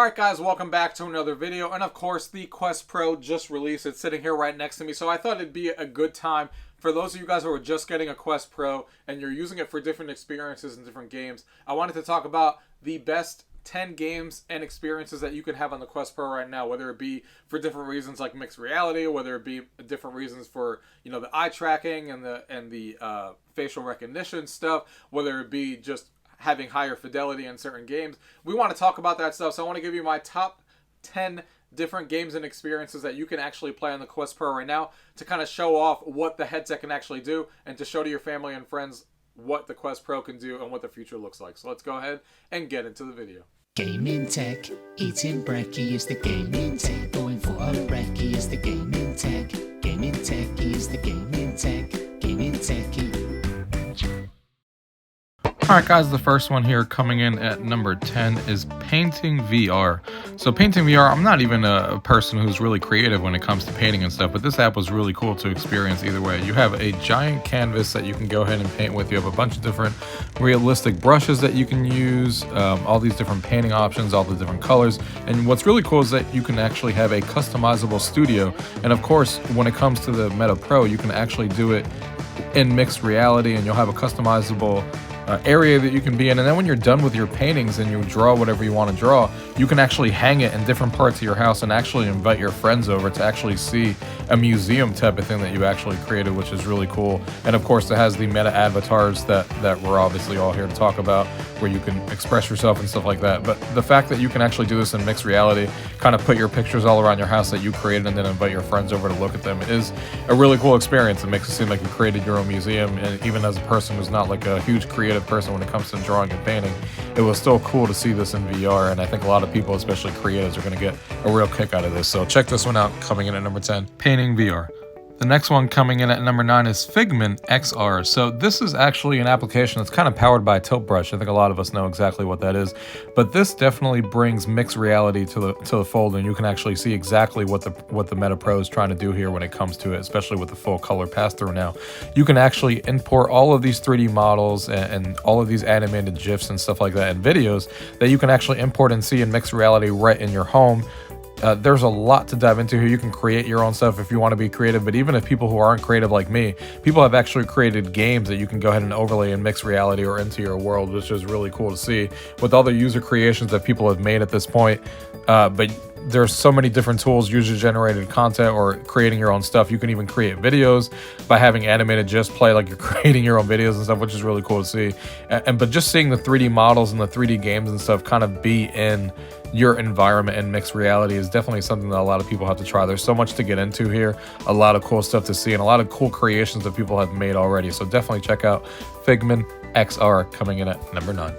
Alright guys, welcome back to another video, and of course the Quest Pro just released. It's sitting here right next to me, so I thought it'd be a good time for those of you guys who are just getting a Quest Pro and you're using it for different experiences and different games. I wanted to talk about the best 10 games and experiences that you can have on the Quest Pro right now, whether it be for different reasons like mixed reality, or whether it be different reasons for, you know, the eye tracking and the facial recognition stuff, whether it be just having higher fidelity in certain games. We want to talk about that stuff, so I want to give you my top 10 different games and experiences that you can actually play on the Quest Pro right now to kind of show off what the headset can actually do and to show to your family and friends what the Quest Pro can do and what the future looks like. So let's go ahead and get into the video. Gaming tech, eating brekkie is the gaming tech. Going for a brekkie is the gaming tech. Gaming tech is the gaming tech. Gaming techie. Alright guys, the first one here coming in at number 10 is Painting VR. So Painting VR, I'm not even a person who's really creative when it comes to painting and stuff, but this app was really cool to experience either way. You have a giant canvas that you can go ahead and paint with. You have a bunch of different realistic brushes that you can use, all these different painting options, all the different colors. And what's really cool is that you can actually have a customizable studio. And of course, when it comes to the Meta Pro, you can actually do it in mixed reality, and you'll have a customizable area that you can be in. And then when you're done with your paintings and you draw whatever you want to draw, you can actually hang it in different parts of your house and actually invite your friends over to actually see a museum type of thing that you actually created, which is really cool. And of course, it has the meta avatars that we're obviously all here to talk about, where you can express yourself and stuff like that. But the fact that you can actually do this in mixed reality, kind of put your pictures all around your house that you created and then invite your friends over to look at them, is a really cool experience. It makes it seem like you created your own museum. And even as a person who's not like a huge creative person when it comes to drawing and painting, it was still cool to see this in VR. And I think a lot of people, especially creatives, are going to get a real kick out of this. So check this one out, coming in at number 10, Painting VR. The next one coming in at number 9 is Figment XR. So this is actually an application that's kind of powered by Tilt Brush. I think a lot of us know exactly what that is, but this definitely brings mixed reality to the fold, and you can actually see exactly what the Meta Pro is trying to do here when it comes to it, especially with the full color pass through now. You can actually import all of these 3D models and all of these animated GIFs and stuff like that, and videos that you can actually import and see in mixed reality right in your home. There's a lot to dive into here. You can create your own stuff if you want to be creative, but even if people who aren't creative like me, people have actually created games that you can go ahead and overlay in mixed reality or into your world, which is really cool to see with all the user creations that people have made at this point. But there's so many different tools, user-generated content, or creating your own stuff. You can even create videos by having animated just play like you're creating your own videos and stuff, which is really cool to see. But just seeing the 3D models and the 3D games and stuff kind of be in your environment in mixed reality is definitely something that a lot of people have to try. There's so much to get into here, a lot of cool stuff to see, and a lot of cool creations that people have made already. So definitely check out Figment XR, coming in at number 9.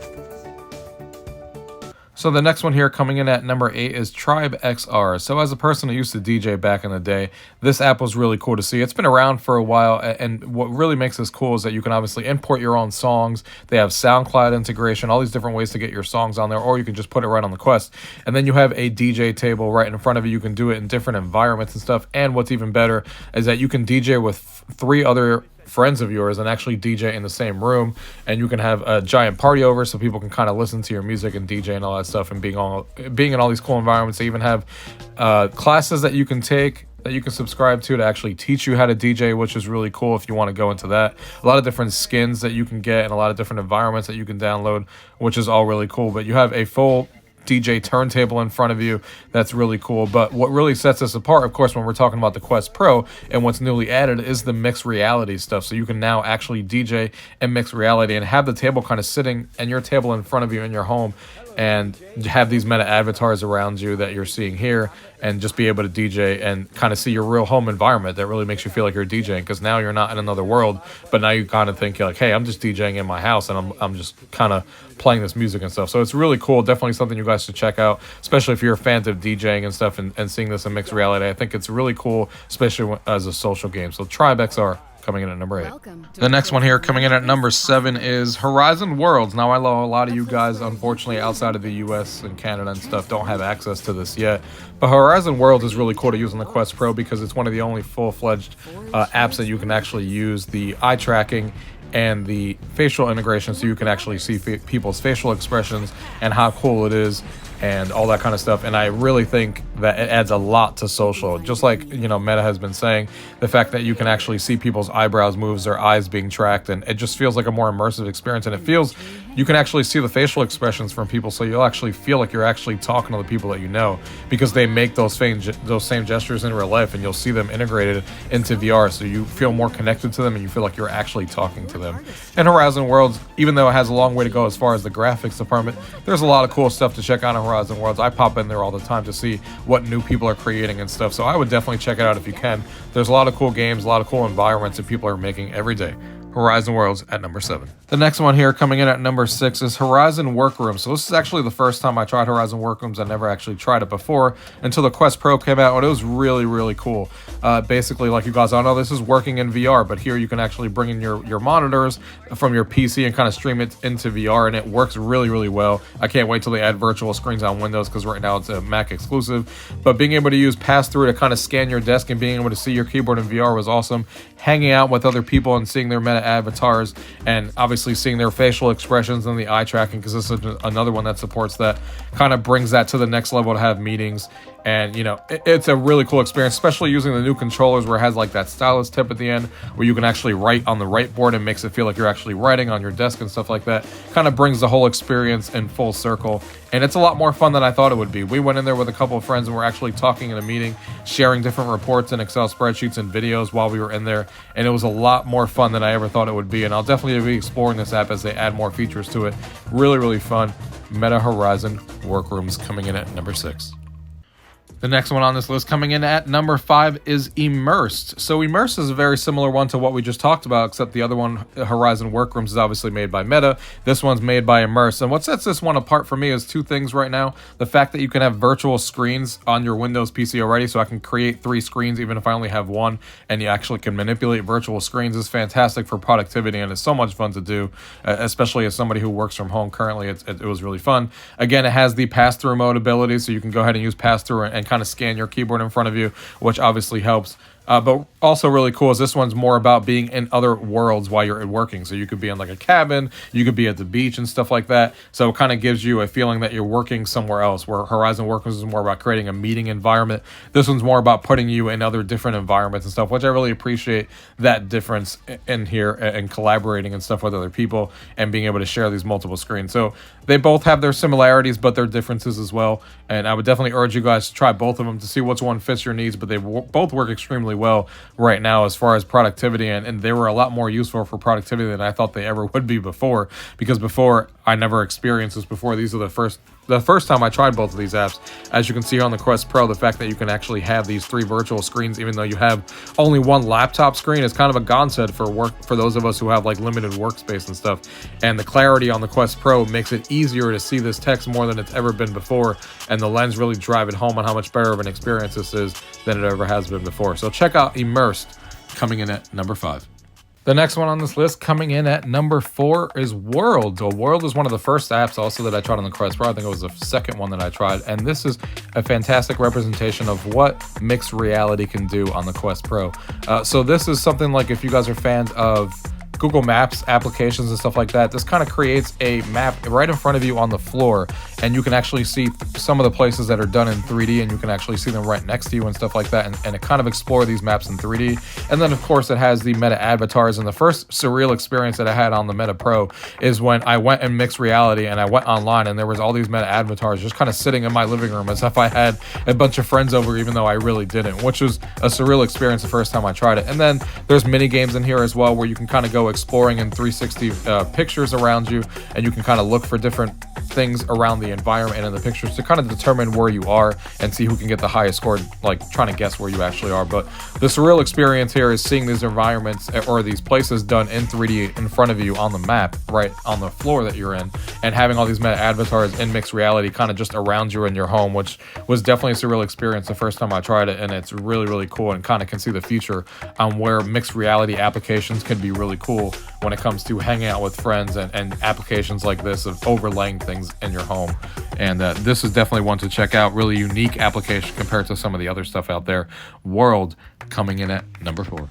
So the next one here coming in at number 8 is Tribe XR. So as a person who used to DJ back in the day, this app was really cool to see. It's been around for a while, and what really makes this cool is that you can obviously import your own songs. They have SoundCloud integration, all these different ways to get your songs on there, or you can just put it right on the Quest. And then you have a DJ table right in front of you. You can do it in different environments and stuff. And what's even better is that you can DJ with 3 other friends of yours and actually DJ in the same room, and you can have a giant party over so people can kind of listen to your music and DJ and all that stuff, and being in all these cool environments. They even have classes that you can take, that you can subscribe to actually teach you how to DJ, which is really cool if you want to go into that. A lot of different skins that you can get and a lot of different environments that you can download, which is all really cool. But you have a full DJ turntable in front of you. That's really cool. But what really sets us apart, of course, when we're talking about the Quest Pro and what's newly added, is the mixed reality stuff. So you can now actually DJ in mixed reality and have the table kind of sitting and your table in front of you in your home, and have these meta avatars around you that you're seeing here, and just be able to DJ and kind of see your real home environment. That really makes you feel like you're DJing, because now you're not in another world, but now you kind of think like, hey, I'm just DJing in my house, and I'm just kind of playing this music and stuff. So it's really cool. Definitely something you guys should check out, especially if you're a fan of DJing and stuff, and seeing this in mixed reality. I think it's really cool, especially as a social game. So Tribe XR, coming in at number 8. The next one here coming in at number 7 is Horizon Worlds. Now I know a lot of you guys, unfortunately, outside of the US and Canada and stuff, don't have access to this yet, but Horizon Worlds is really cool to use on the Quest Pro, because it's one of the only full-fledged apps that you can actually use the eye tracking and the facial integration, so you can actually see people's facial expressions and how cool it is. and all that kind of stuff. And I really think that it adds a lot to social. Just like, you know, Meta has been saying, the fact that you can actually see people's eyebrows moves, their eyes being tracked, and it just feels like a more immersive experience. And it feels, you can actually see the facial expressions from people, so you'll actually feel like you're actually talking to the people that you know, because they make those same gestures in real life, and you'll see them integrated into VR, so you feel more connected to them and you feel like you're actually talking to them. And Horizon Worlds, even though it has a long way to go as far as the graphics department, there's a lot of cool stuff to check out in Horizon Worlds. I pop in there all the time to see what new people are creating and stuff, so I would definitely check it out if you can. There's a lot of cool games, a lot of cool environments that people are making every day. Horizon Worlds at number 7. The next one here coming in at number 6 is Horizon Workrooms. So this is actually the first time I tried Horizon Workrooms. I never actually tried it before until the Quest Pro came out, and it was really, really cool. Basically, like you guys all know, this is working in VR, but here you can actually bring in your monitors from your PC and kind of stream it into VR, and it works really, really well. I can't wait till they add virtual screens on Windows, because right now it's a Mac exclusive. But being able to use pass-through to kind of scan your desk and being able to see your keyboard in VR was awesome. Hanging out with other people and seeing their meta avatars, and obviously seeing their facial expressions and the eye tracking, because this is another one that supports that, kind of brings that to the next level to have meetings. And you know, it's a really cool experience, especially using the new controllers where it has like that stylus tip at the end where you can actually write on the right board and makes it feel like you're actually writing on your desk and stuff like that. Kind of brings the whole experience in full circle, and it's a lot more fun than I thought it would be. We went in there with a couple of friends and we're actually talking in a meeting, sharing different reports and Excel spreadsheets and videos while we were in there, and it was a lot more fun than I ever thought it would be. And I'll definitely be exploring this app as they add more features to it. Really, really fun. Meta Horizon Workrooms coming in at number 6. The next one on this list coming in at number 5 is Immersed. So Immerse is a very similar one to what we just talked about, except the other one, Horizon Workrooms, is obviously made by Meta. This one's made by Immerse. And what sets this one apart for me is two things right now. The fact that you can have virtual screens on your Windows PC already, so I can create 3 screens even if I only have one, and you actually can manipulate virtual screens, is fantastic for productivity, and it's so much fun to do, especially as somebody who works from home currently. It was really fun. Again, it has the pass-through mode ability, so you can go ahead and use pass-through and kind of scan your keyboard in front of you, which obviously helps. But also really cool is this one's more about being in other worlds while you're working. So you could be in like a cabin, you could be at the beach and stuff like that. So it kind of gives you a feeling that you're working somewhere else, where Horizon Workrooms is more about creating a meeting environment. This one's more about putting you in other different environments and stuff, which I really appreciate that difference in here, and collaborating and stuff with other people and being able to share these multiple screens. So they both have their similarities, but their differences as well. And I would definitely urge you guys to try both of them to see which one fits your needs, but they both work extremely well right now as far as productivity, and they were a lot more useful for productivity than I thought they ever would be before, because before I never experienced this before. These are the first time I tried both of these apps. As you can see on the Quest Pro, the fact that you can actually have these 3 virtual screens even though you have only one laptop screen is kind of a godsend for those of us who have like limited workspace and stuff. And the clarity on the Quest Pro makes it easier to see this text more than it's ever been before, and the lens really drive it home on how much better of an experience this is than it ever has been before. So check out Immersed, coming in at number 5. The next one on this list coming in at number 4 is World. So World is one of the first apps also that I tried on the Quest Pro. I think it was the second one that I tried. And this is a fantastic representation of what mixed reality can do on the Quest Pro. So this is something like, if you guys are fans of Google Maps applications and stuff like that, this kind of creates a map right in front of you on the floor, and you can actually see some of the places that are done in 3D, and you can actually see them right next to you and stuff like that, and it kind of explore these maps in 3D. And then of course it has the meta avatars, and the first surreal experience that I had on the Meta Pro is when I went in mixed reality and I went online, and there was all these meta avatars just kind of sitting in my living room as if I had a bunch of friends over, even though I really didn't, which was a surreal experience the first time I tried it. And then there's mini games in here as well, where you can kind of go exploring in 360 pictures around you, and you can kind of look for different things around the environment and in the pictures to kind of determine where you are and see who can get the highest score, like trying to guess where you actually are. But the surreal experience here is seeing these environments or these places done in 3D in front of you on the map, right on the floor that you're in, and having all these meta avatars in mixed reality kind of just around you in your home, which was definitely a surreal experience the first time I tried it. And it's really, really cool, and kind of can see the future on where mixed reality applications can be really cool when it comes to hanging out with friends and applications like this of overlaying things in your home. And this is definitely one to check out. Really unique application compared to some of the other stuff out there. World, coming in at number 4.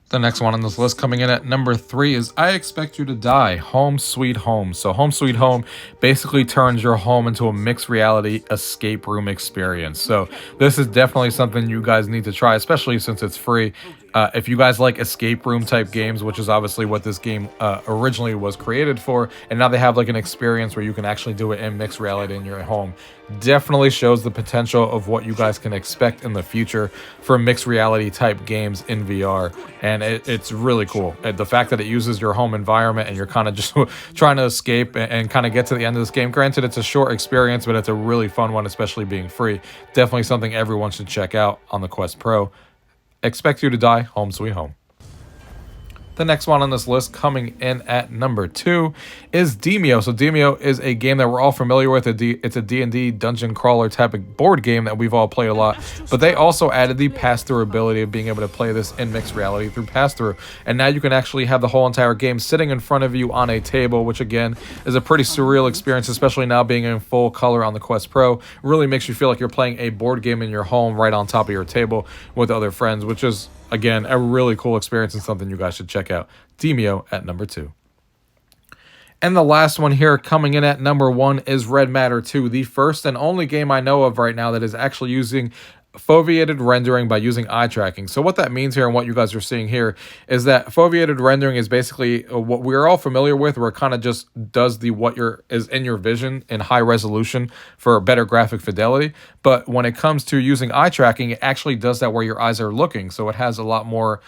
The next one on this list coming in at number 3 is I Expect You to Die, Home Sweet Home. So Home Sweet Home basically turns your home into a mixed reality escape room experience. So this is definitely something you guys need to try, especially since it's free. If you guys like escape room type games, which is obviously what this game originally was created for, and now they have like an experience where you can actually do it in mixed reality in your home, definitely shows the potential of what you guys can expect in the future for mixed reality type games in VR. And it's really cool. The fact that it uses your home environment and you're kind of just trying to escape and kind of get to the end of this game. Granted, it's a short experience, but it's a really fun one, especially being free. Definitely something everyone should check out on the Quest Pro. Expect You to Die, Home Sweet Home. The next one on this list coming in at number 2 is Demio. So Demio is a game that we're all familiar with. It's a D&D dungeon crawler type of board game that we've all played a lot. But they also added the pass-through ability of being able to play this in mixed reality through pass-through. And now you can actually have the whole entire game sitting in front of you on a table, which again is a pretty surreal experience, especially now being in full color on the Quest Pro. Really makes you feel like you're playing a board game in your home right on top of your table with other friends, which is, again, a really cool experience and something you guys should check out. Demio at number 2. And the last one here coming in at number 1 is Red Matter 2, the first and only game I know of right now that is actually using foveated rendering by using eye tracking. So what that means here and what you guys are seeing here is that foveated rendering is basically what we're all familiar with, where it kind of just does is in your vision in high resolution for better graphic fidelity. But when it comes to using eye tracking, it actually does that where your eyes are looking. So it has a lot more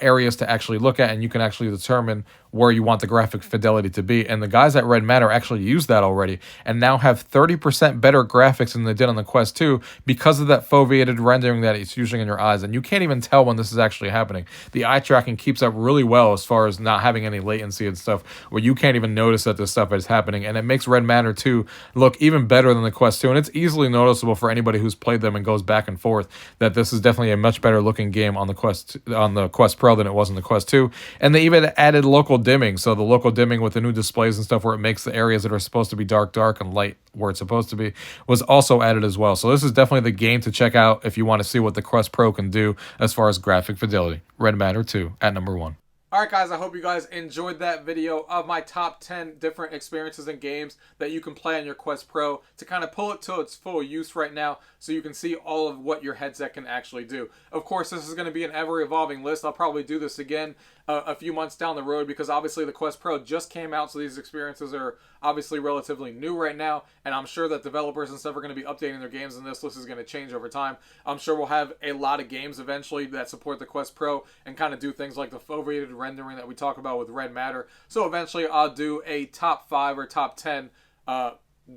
areas to actually look at, and you can actually determine where you want the graphic fidelity to be. And the guys at Red Matter actually use that already and now have 30% better graphics than they did on the Quest 2 because of that foveated rendering that it's using in your eyes. And you can't even tell when this is actually happening. The eye tracking keeps up really well as far as not having any latency and stuff, where you can't even notice that this stuff is happening. And it makes Red Matter 2 look even better than the Quest 2. And it's easily noticeable for anybody who's played them and goes back and forth that this is definitely a much better looking game on the Quest Pro than it was in the Quest 2. And they even added local dimming. So the local dimming with the new displays and stuff, where it makes the areas that are supposed to be dark and light where it's supposed to be, was also added as well. So this is definitely the game to check out if you want to see what the Quest Pro can do as far as graphic fidelity. Red Matter 2 at number 1. Alright guys, I hope you guys enjoyed that video of my top 10 different experiences and games that you can play on your Quest Pro to kind of pull it to its full use right now so you can see all of what your headset can actually do. Of course, this is going to be an ever-evolving list. I'll probably do this again a few months down the road because obviously the Quest Pro just came out, so these experiences are obviously relatively new right now, and I'm sure that developers and stuff are going to be updating their games, and this list is going to change over time. I'm sure we'll have a lot of games eventually that support the Quest Pro and kind of do things like the foveated rendering that we talk about with Red Matter. So eventually I'll do a top 5 or top 10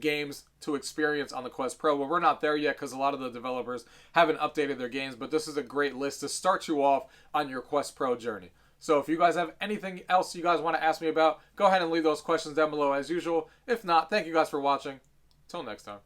games to experience on the Quest Pro. Well, we're not there yet because a lot of the developers haven't updated their games, but this is a great list to start you off on your Quest Pro journey. So if you guys have anything else you guys want to ask me about, go ahead and leave those questions down below as usual. If not, thank you guys for watching. Till next time.